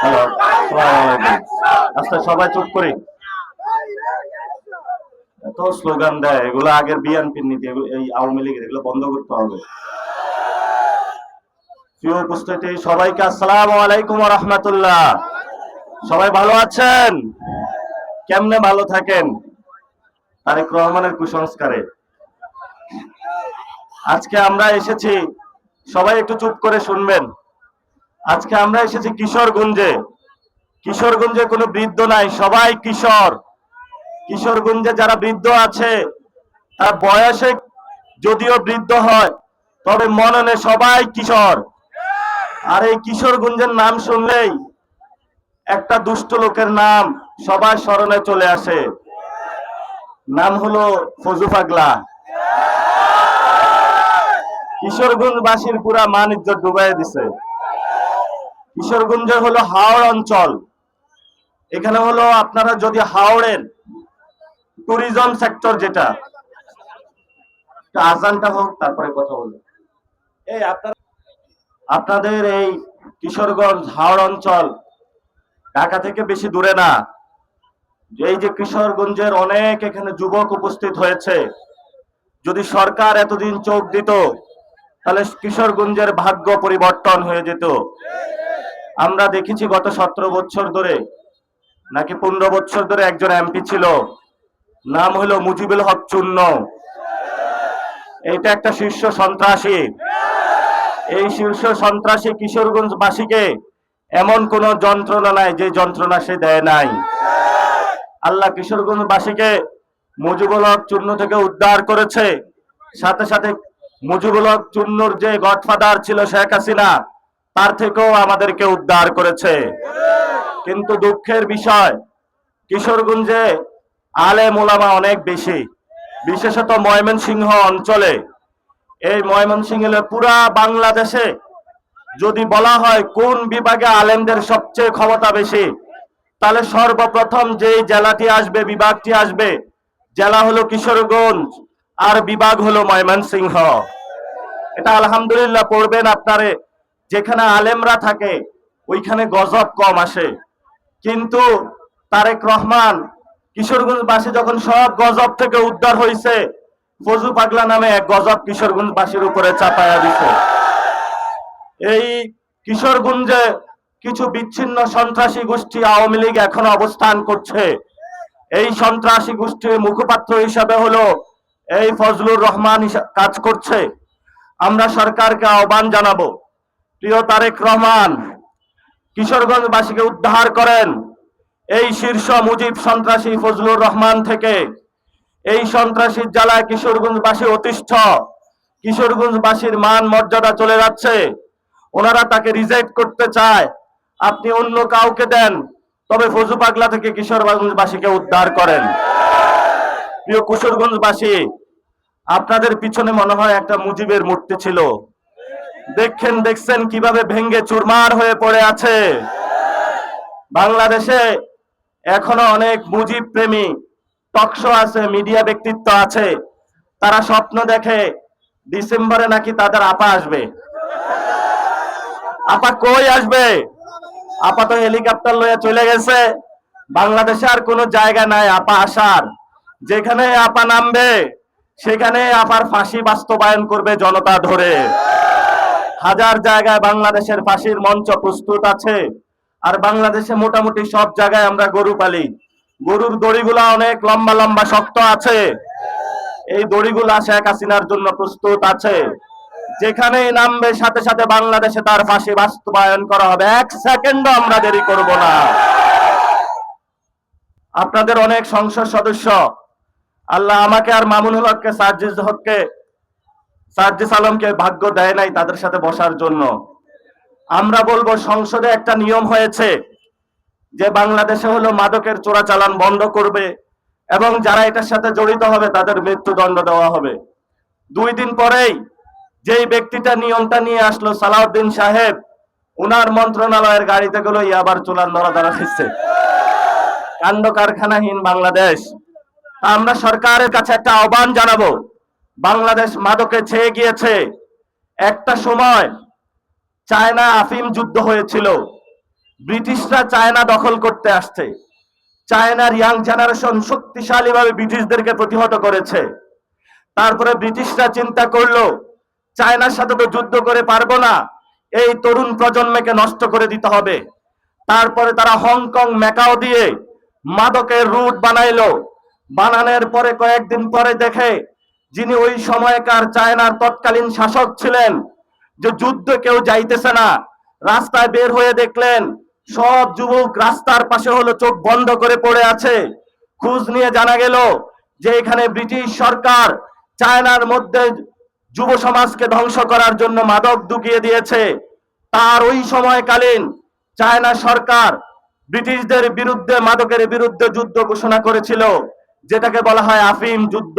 Hello, আসসালামু আলাইকুম। আচ্ছা, সবাই চুপ করি। এত স্লোগান দেয়, এগুলো আগের বিএনপির নীতি, এই আওয়ামী লীগের, এগুলো বন্ধ করতে হবে। প্রিয় উপস্থিতি, সবাইকে আসসালামু আলাইকুম ওয়া রাহমাতুল্লাহ। সবাই ভালো আছেন? কেমনে ভালো থাকেন? তারেক রহমানের কুসংস্কারে আজকে আমরা এসেছি, সবাই একটু চুপ করে শুনবেন। আজকে আমরা এসেছি কিশোরগঞ্জে। কিশোরগঞ্জে কোনো বৃদ্ধ নাই, সবাই কিশোর। কিশোরগঞ্জে যারা বৃদ্ধ আছে, তার বয়সে যদিও বৃদ্ধ হয়, তবে মননে সবাই কিশোর। আর এই কিশোরগঞ্জের নাম শুনলেই একটা দুষ্ট লোকের নাম সবার স্মরণে চলে আসে। নাম হলো ফজু পাগলা। কিশোরগঞ্জবাসীর পুরা মান ইজ্জত ডুবাই দিছে। কিশোরগঞ্জের হলো হাওড় অঞ্চল। এখানে হলো আপনারা যদি হাওড়ের ট্যুরিজম সেক্টর, যেটা আজানটা হোক তারপরে কথা বলবো। এই আপনাদের এই কিশোরগঞ্জ হাওড় অঞ্চল ঢাকা থেকে বেশি দূরে না। এই যে কিশোরগঞ্জের অনেক এখানে যুবক উপস্থিত হয়েছে, যদি সরকার এতদিন চোখ দিত তাহলে কিশোরগঞ্জের ভাগ্য পরিবর্তন হয়ে যেত। আমরা দেখেছি গত 17 বছর ধরে নাকি 15 বছর ধরে একজন এমপি ছিল, নাম হলো মুজিবুল হক চূন্য। এইটা একটা শীর্ষ সন্ত্রাসী। এই শীর্ষ সন্ত্রাসী কিশোরগঞ্জবাসীকে এমন কোন যন্ত্রণা নাই যে যন্ত্রণা সে দেয় নাই। আল্লাহ কিশোরগঞ্জবাসীকে মুজিবুল হক চূন্য থেকে উদ্ধার করেছে। সাথে সাথে মুজিবুল হক চূন্যর যে গডফাদার ছিল শেখ হাসিনা, তার থেকেও আমাদেরকে উদ্ধার করেছে। কিন্তু দুঃখের বিষয়, কিশোরগঞ্জে আলেম ওলামা অনেক বেশি, বিশেষত ময়মনসিংহ অঞ্চলে। এই ময়মনসিংহে পুরা বাংলাদেশে যদি বলা হয় কোন বিভাগে আলেমদের সবচেয়ে ক্ষমতা বেশি, তাহলে সর্বপ্রথম যেই জেলাটি আসবে, বিভাগটি আসবে, জেলা হলো কিশোরগঞ্জ আর বিভাগ হলো ময়মনসিংহ। এটা আলহামদুলিল্লাহ পড়বেন আপনারে। যেখানে আলেমরা থাকে ওইখানে গজব কম আসে। কিন্তু তারেক রহমান কিশোরগঞ্জবাসী যখন সব গজব থেকে উদ্ধার হয়েছে, ফজু পাগলা নামে এক গজব কিশোরগঞ্জবাসীর উপরে চাপায়া দিছে। এই কিশোরগঞ্জে কিছু বিচ্ছিন্ন সন্ত্রাসী গোষ্ঠী আওয়ামী লীগ এখন অবস্থান করছে। এই সন্ত্রাসী গোষ্ঠীর মুখপাত্র হিসাবে হলো এই ফজলুর রহমান কাজ করছে। আমরা সরকারকে আহ্বান জানাবো, প্রিয় তারেক রহমান, কিশোরগঞ্জবাসীকে উদ্ধার করেন এই শীর্ষ মুজিব সন্ত্রাসী ফজলুর রহমান থেকে। এই সন্ত্রাসীর জ্বালায় কিশোরগঞ্জবাসী অতিষ্ঠ। কিশোরগঞ্জবাসীর মান মর্যাদা চলে যাচ্ছে। ওনারা তাকে রিজেক্ট করতে চায়। আপনি অন্য কাউকে দেন, তবে ফজু পাগলা থেকে কিশোরগঞ্জবাসীকে উদ্ধার করেন। প্রিয় কিশোরগঞ্জবাসী, আপনাদের পিছনে মনে হয় একটা মুজিবের মূর্তি ছিল। দেখছেন কিভাবে ভেঙ্গে চুরমার হয়ে পড়ে আছে। বাংলাদেশে এখনো অনেক মুজিব প্রেমী টকশো আছে, মিডিয়া ব্যক্তিত্ব আছে। তারা স্বপ্ন দেখে ডিসেম্বরে নাকি তাদের আপা আসবে। আপা কই আসবে? আপা তো হেলিকপ্টার লয়ে চলে গেছে। বাংলাদেশে আর কোনো জায়গা নাই আপা আসার। যেখানে আপা নামবে সেখানে আপার ফাঁসি বাস্তবায়ন করবে জনতা ধরে। হাজার জায়গায় বাংলাদেশের ফাঁসির মঞ্চ প্রস্তুত আছে। আর বাংলাদেশে মোটামুটি সব জায়গায় আমরা গরু পালি। গরুর দড়িগুলা অনেক লম্বা লম্বা শক্ত আছে। এই দড়িগুলা শেখ হাসিনার জন্য প্রস্তুত আছে। যেখানেই নামবে সাথে সাথে বাংলাদেশে তার ফাঁসি বাস্তবায়ন করা হবে। এক সেকেন্ডও আমরা দেরি করব না। আপনাদের অনেক সংসদ সদস্য, আল্লাহ আমাকে আর মামুনুল হককে, সার্জিস আলমকে ভাগ্য দেয় নাই তাদের সাথে বসার জন্য। আমরা বলবো, সংসদে একটা নিয়ম হয়েছে যে বাংলাদেশে হলো মাদকের চোরাচালান বন্ধ করবে এবং যারা এটার সাথে জড়িত হবে তাদের মৃত্যুদণ্ড দেওয়া হবে। 2 দিন পরেই যেই ব্যক্তিটা নিয়মটা নিয়ে আসলো, সালাউদ্দিন সাহেব, উনার মন্ত্রণালয়ের গাড়িতে গুলো আবার চোলার নড়াধরা দিচ্ছে। কাণ্ড কারখানাহীন বাংলাদেশ। আমরা সরকারের কাছে একটা আহ্বান জানাবো, বাংলাদেশ মাদকে ছেয়ে গিয়েছে। একটা সময় চায়না আফিম যুদ্ধ হয়েছিল, ব্রিটিশরা চায়না দখল করতে আসছে, চায়নার ইয়াং জেনারেশন শক্তিশালীভাবে ব্রিটিশদেরকে প্রতিহত করেছে। তারপরে ব্রিটিশরা চিন্তা করলো চায়নার সাথে তো যুদ্ধ করে পারবো না, এই তরুণ প্রজন্মকে নষ্ট করে দিতে হবে। তারপরে তারা হংকং ম্যাকাও দিয়ে মাদকের রুট বানাইলো। বানানোর পরে কয়েকদিন পরে দেখে যিনি ওই সময়কার চায়নার তৎকালীন শাসক ছিলেন যে যুদ্ধে কেউ যাইতেছে না, রাস্তায় বের হয়ে দেখলেন সব যুবক রাস্তার পাশে হলো চোখ বন্ধ করে পড়ে আছে। খোঁজ নিয়ে জানা গেল যে এখানে ব্রিটিশ সরকার চায়নার মধ্যে যুব সমাজকে ধ্বংস করার জন্য মাদক ঢুকিয়ে দিয়েছে। তার ওই সময়কালীন চায়না সরকার ব্রিটিশদের বিরুদ্ধে মাদকের বিরুদ্ধে যুদ্ধ ঘোষণা করেছিল, যেটাকে বলা হয় আফিম যুদ্ধ।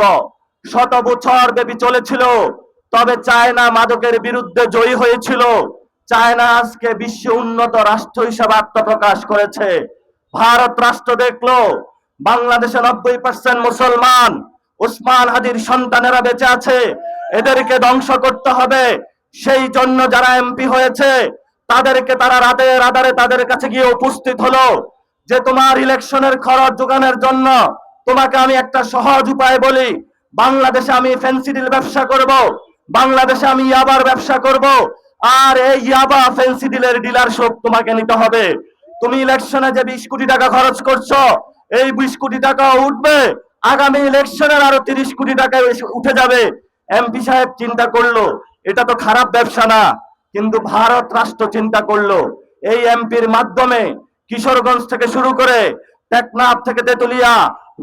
100 বছর ব্যাপী চলেছিল, তবে চায়না মাদকের বিরুদ্ধে জয়ী হয়েছিল। চায়না আজকে বিশ্ব উন্নত রাষ্ট্র হিসেবে আত্মপ্রকাশ করেছে। ভারত রাষ্ট্র দেখলো বাংলাদেশে 90% মুসলমান, উসমান হাদির সন্তানেরা বেঁচে আছে, এদেরকে ধ্বংস করতে হবে। সেই জন্য যারা এমপি হয়েছে তাদেরকে তারা রাতের আধারে তাদের কাছে গিয়ে উপস্থিত হলো যে তোমার ইলেকশনের খরচ যোগানোর জন্য তোমাকে আমি একটা সহজ উপায় বলি, বাংলাদেশে আমি ফেন্সিডিল ব্যবসা করব, বাংলাদেশে আমি ইয়াবার ব্যবসা করব, আর এই ইয়াবা ফেন্সিডিলের ডিলারশিপ তোমাকে নিতে হবে। তুমি ইলেকশনে যে 20 কোটি টাকা খরচ করছো, এই 20 কোটি টাকা উঠবে, আগামী ইলেকশনের আরো 30 কোটি টাকা উঠে যাবে। এমপি সাহেব চিন্তা করলো এটা তো খারাপ ব্যবসা না, কিন্তু ভারত রাষ্ট্র চিন্তা করলো এই এমপির মাধ্যমে কিশোরগঞ্জ থেকে শুরু করে টেকনাফ থেকে তেতুলিয়া,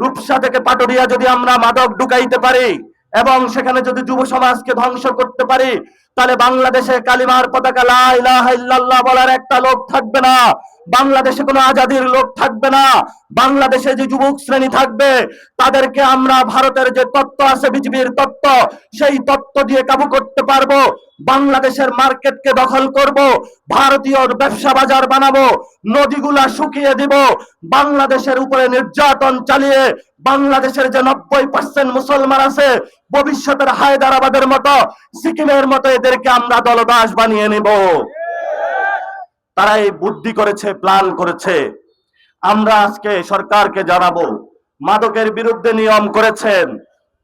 রূপসা থেকে পাটুরিয়া যদি আমরা মাদক ঢুকাইতে পারি এবং সেখানে যদি যুব সমাজকে ধ্বংস করতে পারি, তাহলে বাংলাদেশে কালিমার পতাকা লা ইলাহা ইল্লাল্লাহ বলার একটা লোক থাকবে না, বাংলাদেশে কোনো আজাদির লোক থাকবে না। বাংলাদেশে যে যুবক শ্রেণী থাকবে তাদেরকে আমরা ভারতের যে তত্ত্ব আছে বিজেপির তত্ত্ব, সেই তত্ত্ব দিয়ে কাবু করতে পারবো। বাংলাদেশের মার্কেটকে দখল করব, ভারতীয় ব্যবসা বাজার বানাবো, নদীগুলা শুকিয়ে দিব, বাংলাদেশের উপরে নির্যাতন চালিয়ে বাংলাদেশের যে 90% মুসলমান আছে ভবিষ্যতের হায়দ্রাবাদের মতো সিকিমের মতো এদেরকে আমরা দলদাস বানিয়ে নেব। তারা এই বুদ্ধি করেছে, প্ল্যান করেছে। আমরা আজকে সরকারকে জানাবো মাদকের বিরুদ্ধে নিয়ম করেছেন।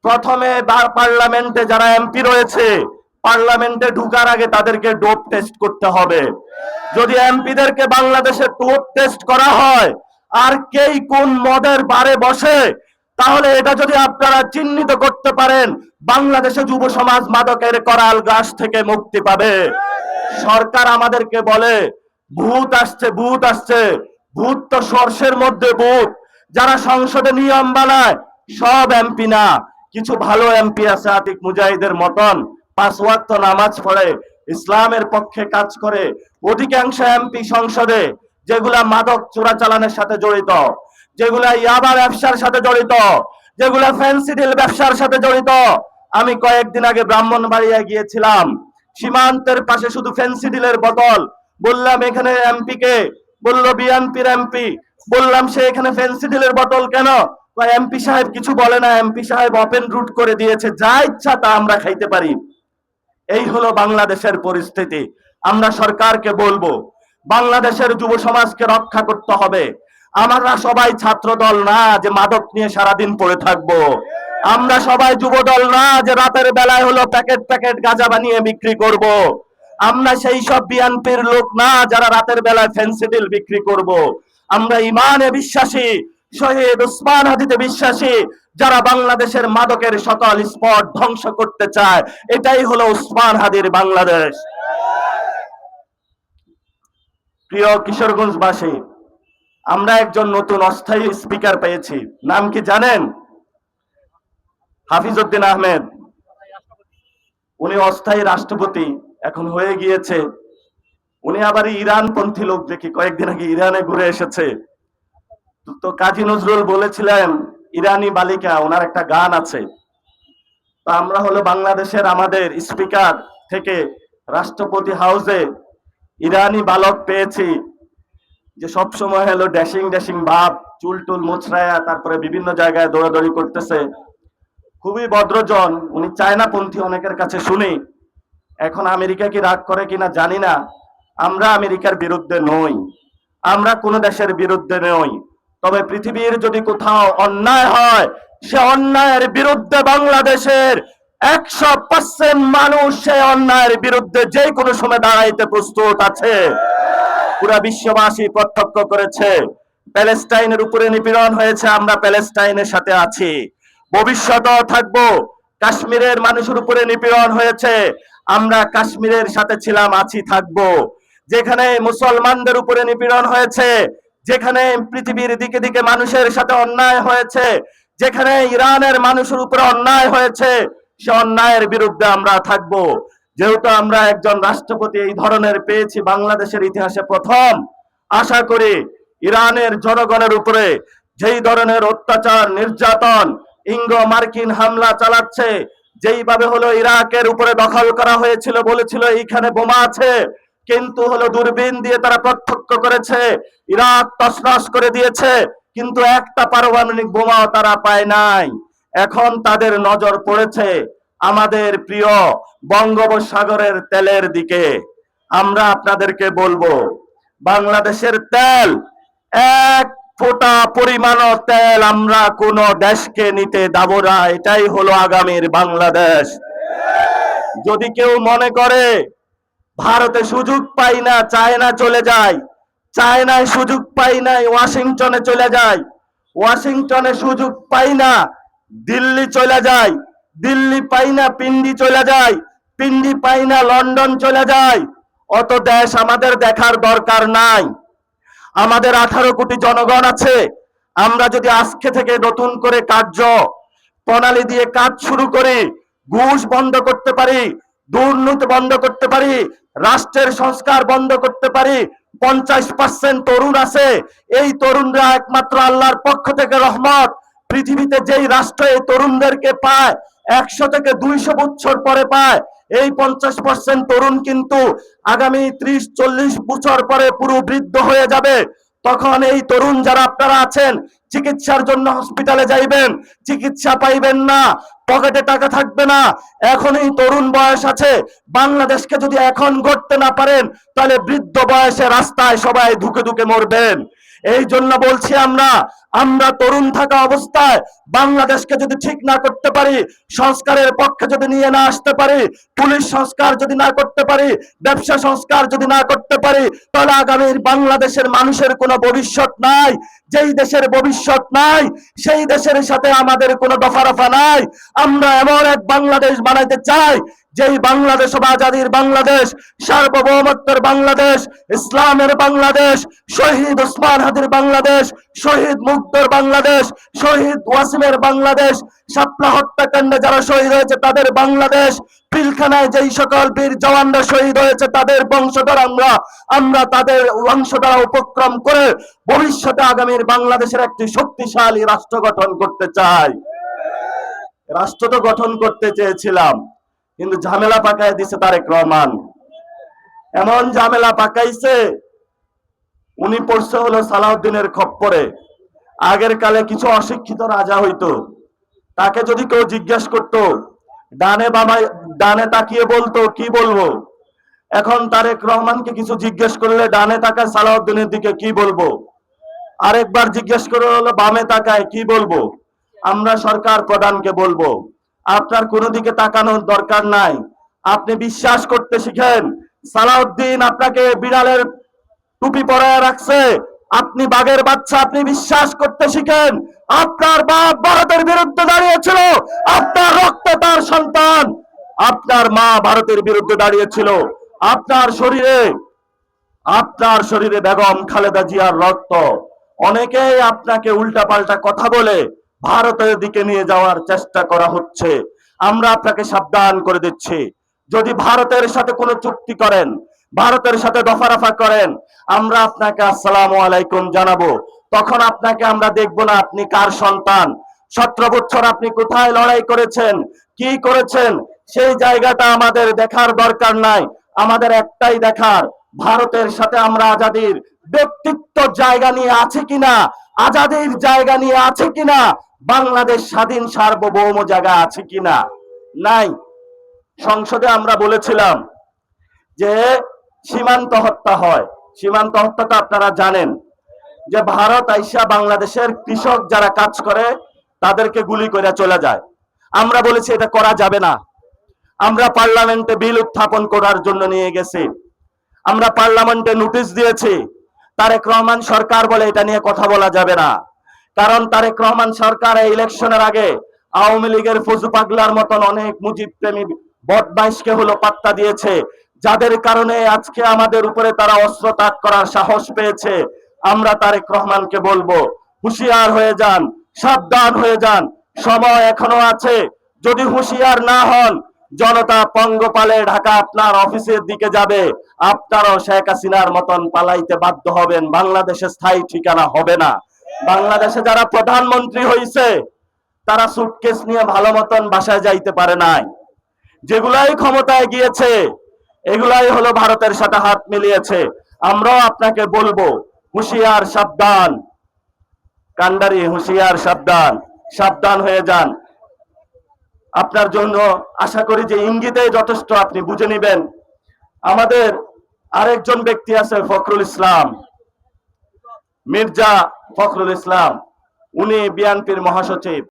প্রথমে পার্লামেন্টে যারা এমপি রয়েছে পার্লামেন্টে ঢুকার আগে তাদেরকে ডোপ টেস্ট করতে হবে। যদি এমপিদেরকে বাংলাদেশে ডোপ টেস্ট করা হয় আর কেই কোন মদের বারে বসে, তাহলে এটা যদি আপনারা চিহ্নিত করতে পারেন বাংলাদেশে যুব সমাজ মাদকের করাল গাছ থেকে মুক্তি পাবে। সরকার আমাদেরকে বলে ভূত আসছে, ভূত আসছে, ভূত তো সর্ষের মধ্যে ভূত। যারা সংসদে নিয়ম বানায় সব এমপি না, কিছু ভালো এমপি আছে আতিক মুজাহিদের মতন, 5 ওয়াক্ত নামাজ পড়ে, ইসলামের পক্ষে কাজ করে। অধিকাংশ এমপি সংসদে যেগুলা মাদক চোরাচালানের সাথে জড়িত, যেগুলা ইয়াবা ব্যবসার সাথে জড়িত, যেগুলা ফেন্সিডিল ব্যবসার সাথে জড়িত। আমি কয়েকদিন আগে ব্রাহ্মণবাড়িয়া গিয়েছিলাম, সীমান্তের পাশে শুধু ফেন্সিডিলের বোতল। বললাম এখানে এমপি কে? বললো বিএনপির এমপি। বললাম সে এখানে ফেন্সিডিলের বোতল কেন? এমপি সাহেব কিছু বলে না, এমপি সাহেব ওপেন রুট করে দিয়েছে, যা ইচ্ছা তা আমরা খাইতে পারি। এই হলো বাংলাদেশের পরিস্থিতি। আমরা সরকারকে বলবো বাংলাদেশের যুব সমাজকে রক্ষা করতে হবে। আমরা সবাই ছাত্র দল না যে মাদক নিয়ে সারাদিন পড়ে থাকবো। আমরা সবাই যুব দল না যে রাতের বেলায় হলো প্যাকেট প্যাকেট গাঁজা বানিয়ে বিক্রি করব। আমরা সেই সব বিএনপির লোক না যারা রাতের বেলায় ফেন্সিডিল বিক্রি করব। আমরা ইমানে বিশ্বাসী, শহীদ উসমান হাদিতে বিশ্বাসী, যারা বাংলাদেশের মাদকের সকল স্পট ধ্বংস করতে চায়। এটাই হলো উসমান হাদির বাংলাদেশ। প্রিয় কিশোরগঞ্জবাসী, আমরা একজন নতুন অস্থায়ী স্পিকার পেয়েছি। নাম কি জানেন? হাফিজ উদ্দিন আহমেদ। উনি অস্থায়ী রাষ্ট্রপতি এখন হয়ে গিয়েছে। উনি আবার ইরান পন্থী লোক দেখি, কয়েকদিন আগে ইরানে ঘুরে এসেছে। তো কাজী নজরুল বলেছিলেন ইরানি বালিকা, ওনার একটা গান আছে। তো আমরা হলো বাংলাদেশের আমাদের স্পিকার থেকে রাষ্ট্রপতি হাউসে ইরানি বালক পেয়েছি, যে সব সময় হলো ড্যাশিং ড্যাশিং ভাব, চুল টুল মুছরায়া তারপরে বিভিন্ন জায়গায় দৌড়াদৌড়ি করতেছে। খুবই ভদ্রজন। উনি চায়না পন্থী অনেকের কাছে শুনি। এখন আমেরিকা কি রাগ করে কিনা জানি না, আমরা আমেরিকার বিরুদ্ধে নই, আমরা কোন দেশের বিরুদ্ধে নই, তবে পৃথিবীর যদি কোথাও অন্যায় হয়, সে অন্যায়ের বিরুদ্ধে বাংলাদেশের 100% মানুষ সে অন্যায়ের বিরুদ্ধে যে কোনো সময় দাঁড়াইতে প্রস্তুত আছে। পুরা বিশ্ববাসী প্রত্যক্ষ করেছে। প্যালেস্টাইনের উপরে নিপীড়ন হয়েছে, আমরা প্যালেস্টাইনের সাথে আছি, ভবিষ্যতেও থাকবো। কাশ্মীরের মানুষের উপরে নিপীড়ন হয়েছে, আমরা কাশ্মীরের সাথে ছিলাম, আছি, থাকবো। যেখানে মুসলমানদের উপরে নিপীড়ন হয়েছে, যেখানে পৃথিবীর দিকে দিকে মানুষের সাথে অন্যায় হয়েছে, যেখানে ইরানের মানুষের উপরে অন্যায় হয়েছে, সে অন্যায়ের বিরুদ্ধে আমরা থাকবো। যেহেতু আমরা একজন রাষ্ট্রপতি এই ধরনের পেয়েছি বাংলাদেশের ইতিহাসে প্রথম, আশা করি ইরানের জনগণের উপরে যেই ধরনের অত্যাচার, নির্যাতন, ইঙ্গো মার্কিন হামলা চালাচ্ছে, যেইভাবে হলো ইরাকের উপরে দখল করা হয়েছিল, বলেছিল এইখানে বোমা আছে, কিন্তু হলো দূরবীন দিয়ে তারা প্রত্যক্ষ করেছে, ইরাক তছনছ করে দিয়েছে, কিন্তু একটা পারমাণবিক বোমাও তারা পায় নাই। এখন তাদের নজর পড়েছে আমাদের প্রিয় বঙ্গোপসাগরের তেলের দিকে। আমরা আপনাদেরকে বলবো, বাংলাদেশের তেল, এক ফোঁটা পরিমাণও তেল আমরা কোন দেশকে নিতে দেব না। এটাই হলো আগামীর বাংলাদেশ। যদি কেউ মনে করে ভারতে সুযোগ পাই না, চায়না চলে যায়, চায়নায় সুযোগ পাই নাই, ওয়াশিংটনে চলে যায়, ওয়াশিংটনে সুযোগ পাই না, দিল্লি চলে যায়, দিল্লি পাই না, পিন্ডি চলে যায়, পিন্ডি পাই না, লন্ডন চলে যায়, অত দেশ আমাদের দেখার দরকার নাই। আমাদের 18 কোটি জনগণ আছে। আমরা যদি আজকে থেকে নতুন করে কার্য প্রণালী দিয়ে কাজ শুরু করি, ঘুষ বন্ধ করতে পারি, দুর্নীতি বন্ধ করতে পারি, রাষ্ট্রের সংস্কার বন্ধ করতে পারি, 50% তরুণ আছে, এই তরুণরা একমাত্র আল্লাহর পক্ষ থেকে রহমত। পৃথিবীতে যেই রাষ্ট্র এই তরুণদেরকে পায় 100 থেকে 200 বছর পরে পায়, এই 50% তরুণ কিন্তু আগামী 30-40 বছর পরে পুরো বৃদ্ধ হয়ে যাবে। তখন এই তরুণ যারা আপনারা আছেন, চিকিৎসার জন্য হসপিটালে যাইবেন, চিকিৎসা পাইবেন না, পকেটে টাকা থাকবে না। এখন এই তরুণ বয়স আছে, বাংলাদেশকে যদি এখন গড়তে না পারেন, তাহলে বৃদ্ধ বয়সে রাস্তায় সবাই ধুকে ধুকে মরবেন। এই জন্য বলছি, আমরা তরুণ থাকা অবস্থায় বাংলাদেশকে যদি ঠিক না করতে পারি, সংস্কারের পক্ষে যদি নিয়ে না আসতে পারি, পুলিশ সংস্কার যদি না করতে পারি, ব্যবসা সংস্কার যদি না করতে পারি, তাহলে আগামীর বাংলাদেশের মানুষের কোনো ভবিষ্যৎ নাই। যেই দেশের ভবিষ্যৎ নাই, সেই দেশের সাথে আমাদের কোনো দফারফা নাই। আমরা এমন এক বাংলাদেশ বানাইতে চাই, যেই বাংলাদেশ আজাদির বাংলাদেশ, সার্বভৌমত্বের বাংলাদেশ, ইসলামের বাংলাদেশ, শহীদ ওসমান হাদির বাংলাদেশ, শহীদ মুগ্ধর বাংলাদেশ, শহীদ ওয়াসিমের বাংলাদেশ, শাপলা হত্যাকাণ্ডে যারা শহীদ হয়েছে তাদের বাংলাদেশ, পিলখানায় যেই সকল বীর জওয়ানরা শহীদ হয়েছে তাদের বংশধর আমরা তাদের বংশধরা উপক্রম করে ভবিষ্যতে আগামীর বাংলাদেশের একটি শক্তিশালী রাষ্ট্র গঠন করতে চাই। রাষ্ট্র তো গঠন করতে চেয়েছিলাম, কিন্তু ঝামেলা পাকায় দিছে তারেক রহমান। এমন ঝামেলা পাকাইছে, উনি পড়ছে হলো সালাউদ্দিনের খপ্পরে। আগের কালে কিছু অশিক্ষিত রাজা হইতো, তাকে যদি কেউ জিজ্ঞেস করতো, ডানে বামায় ডানে তাকিয়ে বলতো কি বলবো। এখন তারেক রহমানকে কিছু জিজ্ঞেস করলে ডানে তাকায় সালাউদ্দিনের দিকে, কি বলবো। আরেকবার জিজ্ঞেস করে হলো বামে তাকায়, কি বলবো। আমরা সরকার প্রধানকে বলবো, আপনার কোনো দিকে তাকানোর দরকার নাই, আপনি বিশ্বাস করতে শিখেন। সালাউদ্দিন আপনাকে বিড়ালের টুপি পরায় রাখছে, আপনি বাঘের বাচ্চা, আপনি বিশ্বাস করতে শিখেন। আপনার বাপ ভারতের বিরুদ্ধে দাঁড়িয়েছিল, আপনার রক্তে তার সন্তান, আপনার মা ভারতের বিরুদ্ধে দাঁড়িয়েছিল, আপনার শরীরে বেগম খালেদা জিয়ার রক্ত। অনেকেই আপনাকে উল্টাপাল্টা কথা বলে ভারতের দিকে নিয়ে যাওয়ার চেষ্টা করা হচ্ছে। আমরা আপনাকে সাবধান করে দিচ্ছি, যদি ভারতের সাথে কোনো চুক্তি করেন, ভারতের সাথে দফারফা করেন, আমরা আপনাকে আসসালামু আলাইকুম জানাবো। তখন আপনাকে আমরা দেখবো না আপনি কার সন্তান, 17 বছর আপনি কোথায় লড়াই করেছেন, কি করেছেন, সেই জায়গাটা আমাদের দেখার দরকার নাই। আমাদের একটাই দেখার, ভারতের সাথে আমরা আজাদির ব্যক্তিত্ব জায়গা নিয়ে আছে কিনা, আজাদির জায়গা নিয়ে আছে কিনা, বাংলাদেশ স্বাধীন সার্বভৌম জায়গা আছে কিনা, নাই। সংসদে আমরা বলেছিলাম যে সীমান্ত হত্যা হয়। সীমান্ত হত্যাটা আপনারা জানেন যে ভারত আইসা বাংলাদেশের কৃষক যারা কাজ করে তাদেরকে গুলি করে চলে যায়। আমরা বলেছি এটা করা যাবে না। আমরা পার্লামেন্টে বিল উত্থাপন করার জন্য নিয়ে গেছি, আমরা পার্লামেন্টে নোটিশ দিয়েছি। তারেক রহমান সরকার বলে এটা নিয়ে কথা বলা যাবে না, কারণ তারেক রহমান সরকার এই ইলেকশনের আগে আওয়ামী লীগের ফজু পাগলার মতন অনেক মুজিব প্রেমী বদমাইশকে হলো পাত্তা দিয়েছে, যাদের কারণে আজকে আমাদের উপরে তারা অস্ত্র তাক করার সাহস পেয়েছে। আমরা তারেক রহমানকে বলবো, হুঁশিয়ার হয়ে যান, সাবধান হয়ে যান, সময় এখনো আছে। যদি হুঁশিয়ার না হন, জনতা পঙ্গপালে ঢাকা আপনার অফিসের দিকে যাবে, আপনারও শেখ হাসিনার মতন পালাইতে বাধ্য হবেন। বাংলাদেশে স্থায়ী ঠিকানা হবে না। বাংলাদেশে যারা প্রধানমন্ত্রী হয়েছে তারা সুটকেস নিয়ে ভালো মতন বাসায় যাইতে পারে নাই। যেগুলাই ক্ষমতায় গিয়েছে এগুলাই হলো ভারতের সাথে হাত মিলিয়েছে। আমরাও আপনাকে বলবো, হুঁশিয়ার সাবধান, কান্ডারি হুঁশিয়ার সাবধান, সাবধান হয়ে যান। আপনার জন্য আশা করি যে ইঙ্গিতে যথেষ্ট আপনি বুঝে নেবেন। আমাদের আরেকজন ব্যক্তি আছে ফখরুল ইসলাম, মির্জা ফখরুল ইসলাম, উনি বিএনপির মহাসচিব।